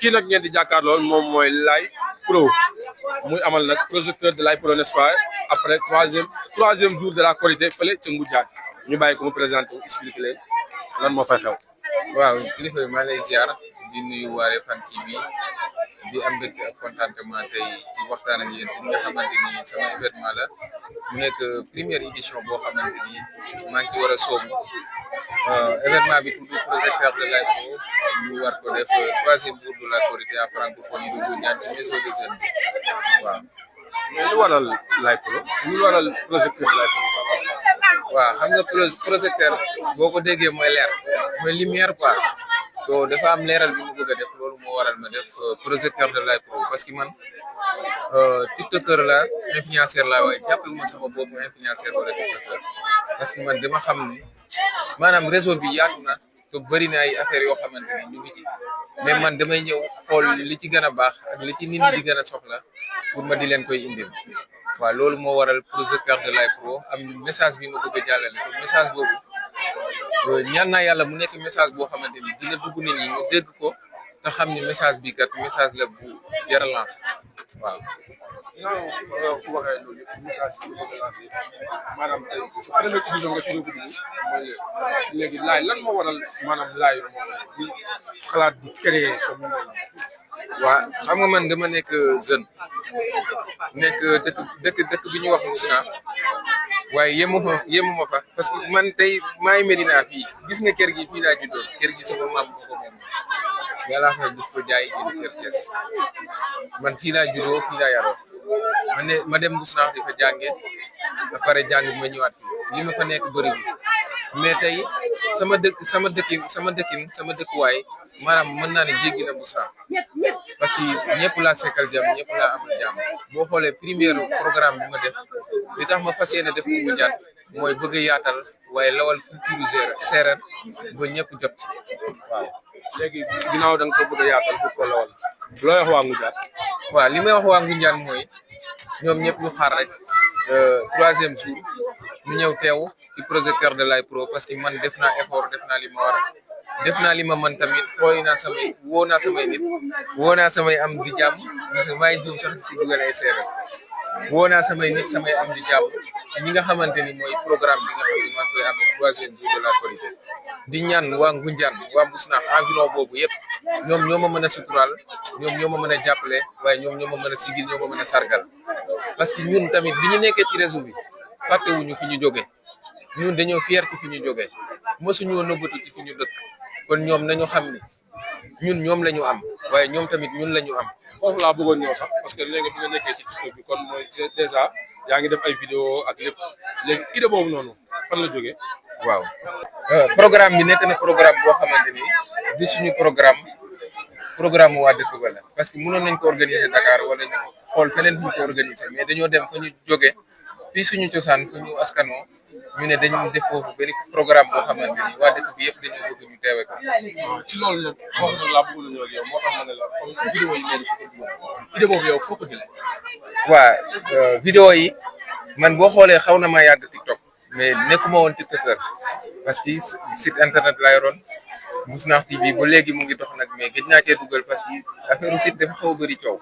kii nag ngeen di jàkkaarloo moom mooy Laye Pro muy amal nag projecteur de Laye Pro n'est-ce pas après troisième jour de la Korité fële ca Ngoundiane ñu bàyyi ko mu présenté expliqué leen lan moo fay xew. waaw kilifa bi maa lay ziar di nuyu waa Refane TV di am mbégte ak contentement tey ci waxtaan ak yéen ci nga xamante ni sama événement la mu nekk première édition boo xamante ni maa ngi ci war a soobu événement bi tudd projecteur de Laye Pro ñu war ko def troisième jour de la Korité à francophonie de Ngoundiane ci réseau des jeunes waaw. mais lu waral Laye Pro lu waral projecteur de Laye Pro waaw xam nga projecteur boo ko déggee mooy leer mooy lumière quoi so dafa am leeral bi mu bëgg a def loolu moo waral ma def projecteur de Laye Pro parce que man tiktoker la influenceur la waaye jàppee ma sama bopp influenceur wala tiktoker parce que man dama xam ni maanaam réseau bi yaatu na te bëri na ay affaires yoo xamante ni ñu ngi ci mais man damay ñëw xool li ci gën a baax ak li ci nit ñi di gën a soxla pour ma di leen koy indil waaw loolu moo waral projecteur de Laye Pro am message bi ma bëgg a jàllale te message boobu ñaan naa yàlla mu nekk message boo xamante ni dina dugg nit ñi ñu dégg ko te xam ni message bi kat message la bu jar a lancé waaw. non ku waxee loolu message bi nga bëgg a lancé maanaam tey sa première édition nga ci dugg mooy léegi Laye lan moo waral maanaam Laye di xalaat di créer comme waa xam nga man dama nekk jeune nekk dëkk bi ñuy wax Moussina waaye yemuma fa parce que man tey maay Medina fii gis nga kër gi fii laa juddoo kër gi sama maam moo ko moom yàlla fa def ko jaay jënd kër Thiès man fii laa juddoo fii laa yaroo ma dem Moussina di fa jànge ba pare jàng ma ñëwaat fii li ma fa nekk bëriwul mais tey sama dëkkuwaay maanaam mën naa ne jéggi na Moussina parce que ñëpp laa sekkal jàmm ñëpp laa amal jàmm boo xoolee première programme bi ma def li tax ma fas yéene def ko Ngoundiane mooy bëgg a yaatal waaye lawal culture séeréer ba ñëpp jot ci waaw. léegi ginnaaw da nga ko bëgg a yaatal pour ko lawal looy wax waa Ngoundiane. waaw li may wax waa Ngoundiane mooy ñoom ñëpp ñu xaar rek troisième jour ñu ñëw teew ci projecteur de Laye Pro parce que man def naa effort def naa li ma war def naa li ma man tamit xooy naa woo naa samay nit woo naa samay am di jàmm gis nga maa ngi juum sax ci dugal ay séeréer woo naa samay nit samay am di jàmm ñi nga xamante ni mooy programme bi nga xam ne maa ngi koy amee troisième jour de la Korité di ñaan waa Ngoundiane waa Moussina environ boobu yëpp ñoom ñoo ma mën a suturaal ñoom ñoo ma mën a jàppale waaye ñoom ñoo ma mën a sigil ñoo ma mën a sargal parce que ñun tamit bi ñu nekkee ci réseau bi fàttewuñu fi ñu jógee ñun dañoo fier ci fi ñu jógee mosuñoo nëbbatu ci fi ñu dëkk kon ñoom nañu xam ni ñun ñoom la ñu am waaye ñoom tamit ñun la ñu am. foofu laa bëggoon ñëw sax parce que léegi bi nga nekkee ci TikTok bi kon mooy déjà yaa ngi def ay vidéo ak lépp léegi idée boobu noonu fan la jógee. waaw programme bi nekk na programme boo xamante ni du suñu programme waa dëkk ba la parce que mënoon nañ ko organiser Dakar wala ñu xool feneen fu ñu ko organiser mais dañoo dem fa ñu jóge fii suñu cosaan fu ñu askanoo ñu ne dañu def foofu benn programme boo xamante ni waa dëkk bi yëpp dañoo bëgg ñu teewe ko. ci loolu nag foofu nag laa bëggoon a ñëw ak yow moo tax ma ne la comme vidéo yi ngeen ci idée boobu yow foo ko jëlee. waa vidéo yi man boo xoolee xaw na maa yàgg TikTok mais nekkuma woon tiktoker parce que site internet laa yoroon Moussina TV ba léegi mu ngi dox nag mais gëj naa cee dugal parce que affaire site dafa xaw a bëri coow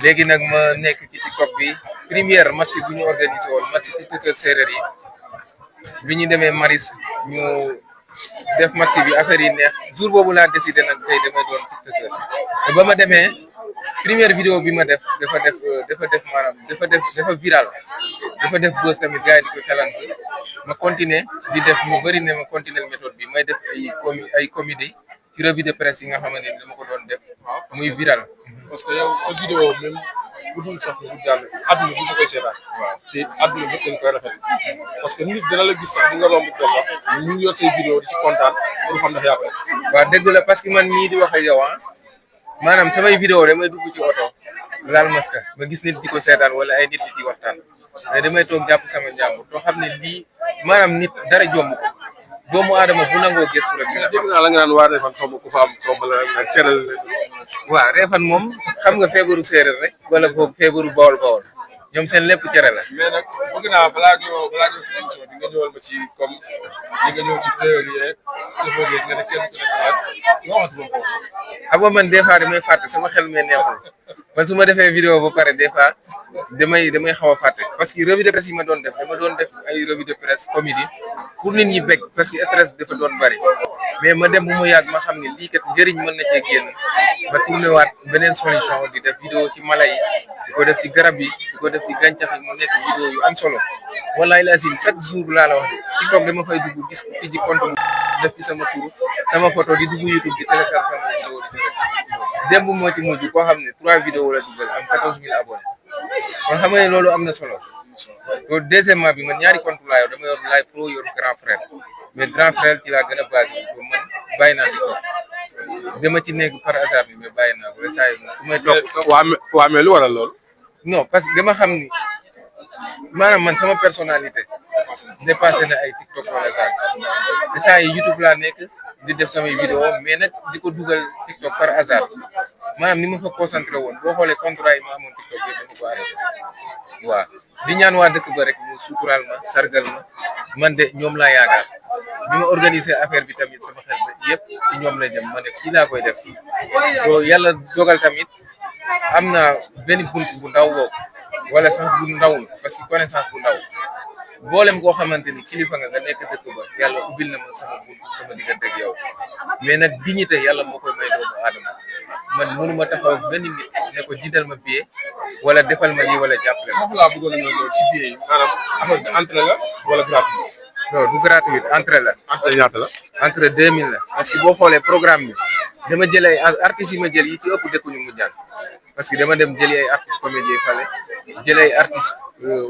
léegi nag ma nekk ci TikTok bi première match bu ñu organisé woon match tiktoker séeréer yi bi ñu demee Maris ñu def match bi affaire yi neex jour boobu laa décidé nag tey damay doon tiktoker te ba ma demee première vidéo bi ma def dafa viral dafa def buzz tamit gars yi di ko challenge ma continuer di def mu bëri ne ma continuer méthode bi may def ay comédie ci revue de presse yi nga xamante ni dama ko doon def muy viral. parce que yow sa vidéo même bu dul sax bu jàll àdduna bi ñu koy seetaan. waaw te àdduna bi dañ koy rafet parce que nit dina la gis sax di nga romb ko sax ñu ngi yor say vidéo di ci kontaan pour xam ndax yaa ko def. waaw dëgg la parce que man mii di wax ak yow maanaam samay vidéo damay dugg ci oto laal masque ma gis nit di ko seetaan wala ay nit di ci waxtaan mais damay toog jàpp sama njàmbur too xam ne lii maanaam nit dara jomb ko doomu aadama bu nangoo gëstu rek. dégg naa la nga naan waa Refane xaw ma ku fa am xaw ma la ak séeréer. waaw Refane moom xam nga feebaru séeréer rek wala boobu feebaru bawol ñoom seen lépp cere la. mais nag bëgg naa balaa ñëw émission bi nga ñëwal ma ci comme li nga ñëw ci théorie yeeg chauffeur yeeg nga ne kenn ku nekk waxatu ma ko. xam nga man des fois damay fàtte sama xel mee neexul man su ma defee vidéo ba pare des fois damay xaw a fàtte parce que revue de presse yi ma doon def dama doon def ay revue de presse comédie pour nit ñi bég parce que stress dafa doon bari mais ma dem bu mu yàgg ma xam ne lii kat njëriñ mën na cee génn ma tourné waat beneen solution di def vidéo ci mala yi di ko def ci garab yi di ko def ci gàncax yi mu nekk vidéo yu am solo wallahi lazim chaque jour laa la wax TikTok dama fay dugg gis ci ji compte def ci sama tur sama photo di dugg YouTube di télécharge sama vidéo di def démb moo ci mujj koo xam ne 3 vidéos la dugal am 14000 abonnés kon xam nga ne loolu am na solo loolu deuxièmement bi man ñaari compte laa yor dama yor Live Pro yor Grand Frère mais Grand Frère ci laa gën a basé ko man bàyyi naa di toog dama ci nekk par hasard bi mais bàyyi naa ko saa yi moom may toog waa mais lu waral loolu. non parce que dama xam ni maanaam man sama personnalité dépassé na ay TikTok wala daal te saa yi YouTube laa nekk di def samay vidéo mais nag di ko dugal TikTok par hasard maanaam ni ma fa concentré woon boo xoolee contrat yi ma amoon TikTok yëpp dama ko arrêté waaw di ñaan waa dëkk ba rek ñu suturaal ma sargal ma man de ñoom laa yaakaar bi ma organisé affaire bi tamit sama xel ba yëpp ci ñoom la jëm ma ne kii laa koy def to yàlla dogal tamit am na benn bunt bu ndaw boobu wala sax bu ndawul parce que connaissance bu ndaw boolem koo xamante ni kilifa nga nekk dëkk ba yàlla ubbil na ma sama bunt sama diggante ak yow mais nag dignité yàlla moo koy may doomu aadama man mënu ma taxaw ak benn nit ne ko jindal ma billet wala defal ma lii wala jàppale ma. foofu laa bëggoon a ñëw ci billet yi maanaam affaire bi entrée la wala gratuit. non du gratuit entrée la. entrée ñaata la. entrée 2000 la parce que boo xoolee programme bi dama jël ay artistes yi ma jël yi ci ëpp dëkkuñu mu jàng parce que dama dem jëli ay artistes comédien fale jël ay artistes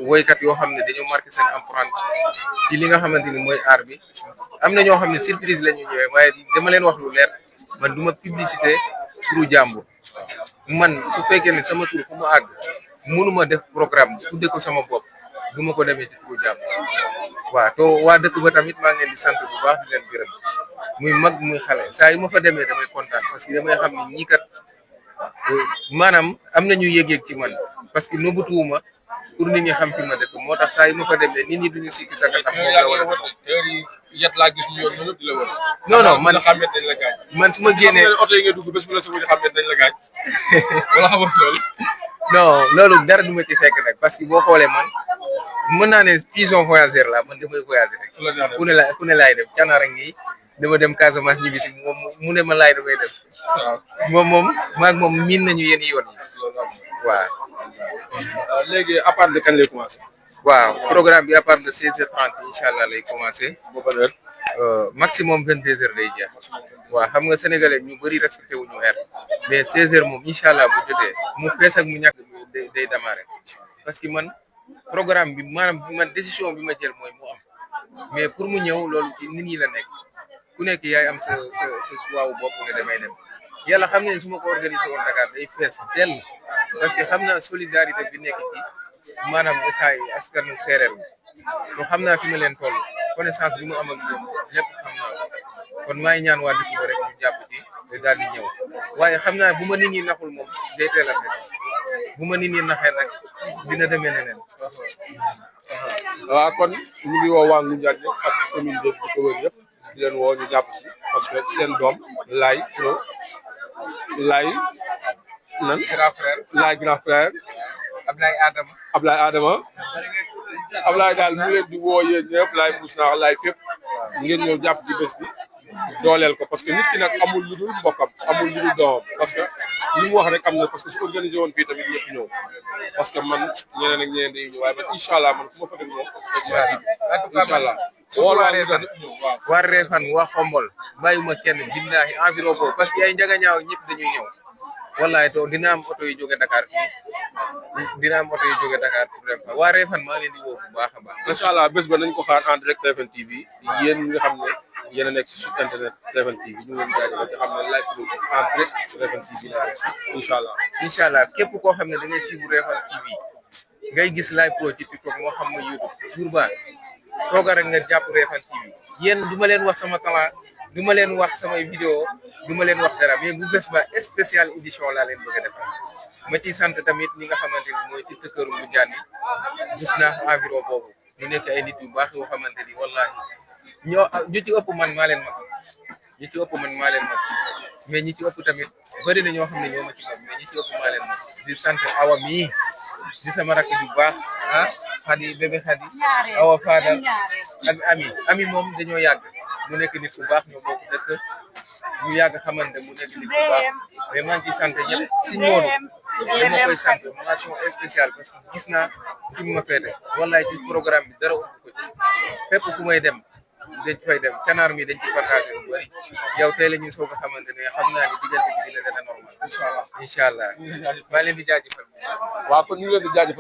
woykat yoo xam ne dañoo marqué seen empreinte ci li nga xamante ni mooy art bi am na ñoo xam ne surprise la ñu ñëwee waaye dama leen wax lu leer man du ma publicité turu jàmbur man su fekkee ne sama tur fu mu àgg mënuma def programme tudde ko sama bopp du ma ko demee ci turu jàmbur waaw to waa dëkk ba tamit maa ngi leen di sant bu baax di leen gërëm muy mag muy xale saa yu ma fa demee damay kontaan parce que damay xam ni ñii kat maanaam am nañu yëg-yëg ci man parce que nëbbutuwuma pour nit ñi xam fi ma dëkk moo tax saa yu ma fa demee nit ñi duñu sikki saka ndax moom la wala yet laa gis ñu yoon ñëpp di la wër. non non man xàmmee dañ la gaañ. man su ma génnee oto yi nga dugg bés bu la sa wuñu xàmmee dañ la gaañ wala xamoo loolu. non loolu dara du ma ci fekk nag parce que boo xoolee man mën naa ne pigeon voyageur la man damay voyager rek ku ne laay dem canaara ngi dama dem Casamance ñibbi si moom mu ne ma laay damay dem waaw moom maag moom miin nañu yéen yoon yi waaw. léegi à part de kan lay commencé. waaw programme bi à part de 16h30 incha allah lay commencé. booba heure. maximum 22h lay jeex. waaw xam nga sénégalais ñu bëri respecté wuñu heure mais 16h moom incha allah bu jotee mu fees ak mu ñàkk day démarré parce que man programme bi maanaam man décision bi ma jël mooy mu am mais pour mu ñëw loolu ci nit ñi la nekk ku nekk yaay am sa suwaawu bopp ne damay dem yàlla xam ne su ma ko organisé woon Dakar day fees dell parce que xam naa solidarité bi nekk ci maanaam saa yi askanu séeréer bi to xam naa fi ma leen toll connaissance bi mu am ak ñoom lépp xam naa ko kon maa ngi ñaan waa dëkk ba rek ñu jàpp ci te daal di ñëw waaye xam naa bu ma nit ñi naxul moom day teel a fees bu ma nit ñi naxee nag dina demee neneen. waaw kon ñu ngi woo waa Ngoundiane yëpp ak commune de ko wër yëpp di leen woo ñu jàpp si parce que seen doom Laye Pro Laye nan grand frère Ablaye Adama daal mu leen di woo yéen ñëpp Laye mus naa Laye fépp ngeen ñëw jàpp ci bés bi dooleel ko parce que nit ki nag amul lu dul mbokkam amul lu dul doomam parce que li mu wax rek am na parce que su organisé woon fii tamit ñëpp ñëw parce que man ñeneen ak ñeneen dañuy ñëw waaye man incha allah man fu ma fa dem moom incha allah waa Réfane waa Xombol bàyyiwuma kenn billahi environ boobu parce que ay njagañaaw ñëpp dañuy ñëw wallahi to dina am oto yu jóge Dakar fii dina am oto yu jóge Dakar pour dem fa waa Réfane maa ngi leen di woo bu baax a baax incha allah bés ba nañ ko xaar en direct TFM TV yéen ñi nga xam ne yéen a nekk si site internet TFM TV ñu ngi leen jaajëfal te xam ne Live Pro en direct TFM TV la incha allah. incha allah képp koo xam ne da ngay suivre Réfane TV ngay gis Live Pro ci TikTok moo xam ne YouTube jour ba tooga rek nga jàpp Réfane TV yéen du ma leen wax sama talent du ma leen wax samay vidéo du ma leen wax dara mais bu bés ba spécial édition laa leen bëgg a defal ma ciy sant tamit ñi nga xamante ni mooy ci këru Ngoundiane gis naa environ boobu ñu nekk ay nit yu baax yoo xamante ni wallahi ñu ci ëpp man maa leen mag ñi ci ëpp man maa leen mag mais ñi ci ëpp tamit bëri na ñoo xam ne ñoo ma ci mag mais ñi ci ëpp maa leen mag di sant awa mii di sama rakk bu baax ah Xadi bébé Xadi awa Fadal ak ami moom dañoo yàgg mu nekk nit ku baax ñoo bokk dëkk ñu yàgg xamante mu nekk nit ku baax mais maa ngi ciy sant ñëpp si ñoonu dama koy sant mention spéciale parce que gis naa fi mu ma féete wallaay ci programme bi dara ëpp ko ci fépp fu may dem dañ fay dem canaar mi dañ ci partagé lu bëri yow tey la ñuy soog a xamante ne xam naa ni diggante bi dina gën a normal incha allah maa leen di jaajëfal waaw kon ñu leen di jaajëfal